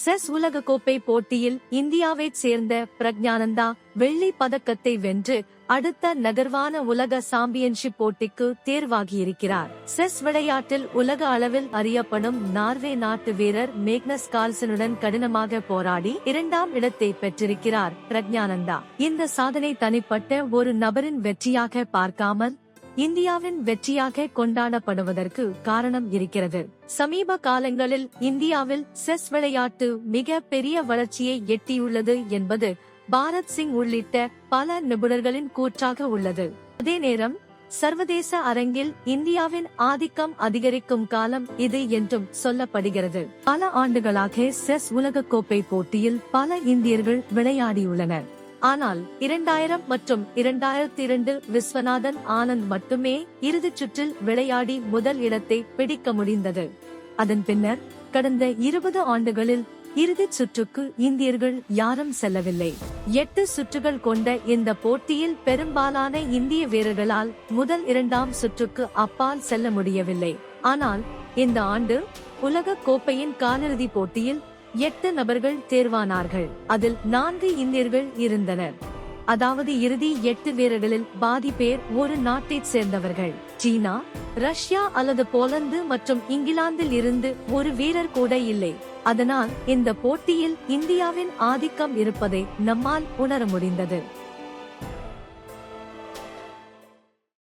Chess உலகக்கோப்பை போட்டியில் இந்தியாவைச் சேர்ந்த பிரக்ஞானந்தா வெள்ளி பதக்கத்தை வென்று அடுத்த நகர்வான உலக சாம்பியன்ஷிப் போட்டிக்கு தேர்வாகியிருக்கிறார். செஸ் விளையாட்டில் உலக அளவில் அறியப்படும் நார்வே நாட்டு வீரர் மேக்னஸ் கார்ல்சனுடன் கடினமாக போராடி 2ஆம் இடத்தை பெற்றிருக்கிறார் பிரக்ஞானந்தா. இந்த சாதனை தனிப்பட்ட ஒரு நபரின் வெற்றியாக பார்க்காமல் இந்தியாவின் வெற்றியாக கொண்டாடப்படுவதற்கு காரணம் இருக்கிறது. சமீப காலங்களில் இந்தியாவில் செஸ் விளையாட்டு மிக பெரிய வளர்ச்சியை எட்டியுள்ளது என்பது பாரத் சிங் உள்ளிட்ட பல நிபுணர்களின் கூற்றாக உள்ளது. அதே நேரம் சர்வதேச அரங்கில் இந்தியாவின் ஆதிக்கம் அதிகரிக்கும் காலம் இது என்றும் சொல்லப்படுகிறது. பல ஆண்டுகளாக செஸ் உலகக்கோப்பை போட்டியில் பல இந்தியர்கள் விளையாடியுள்ளனர். ஆனால் 2000 மற்றும் 2002 விஸ்வநாதன் ஆனந்த் மட்டுமே இறுதிச் சுற்றில் விளையாடி முதல் இடத்தை பிடிக்க முடிந்தது. அதன் பின்னர் கடந்த 20 ஆண்டுகளில் இறுதிச் சுற்றுக்கு இந்தியர்கள் யாரும் செல்லவில்லை. 8 சுற்றுகள் கொண்ட இந்த போட்டியில் பெரும்பாலான இந்திய வீரர்களால் முதல் 2ஆம் சுற்றுக்கு அப்பால் செல்ல முடியவில்லை. ஆனால் இந்த ஆண்டு உலக கோப்பையின் காலிறுதி போட்டியில் 8 நபர்கள் தேர்வானார்கள். அதில் 4 இந்தியர்கள் இருந்தனர். அதாவது இறுதி 8 வீரர்களில் பாதி பேர் ஒரு நாட்டைச் சேர்ந்தவர்கள். சீனா, ரஷ்யா அல்லது போலந்து மற்றும் இங்கிலாந்தில் இருந்து ஒரு வீரர் கூட இல்லை. அதனால் இந்த போட்டியில் இந்தியாவின் ஆதிக்கம் இருப்பதை நம்மால் உணர முடிந்தது.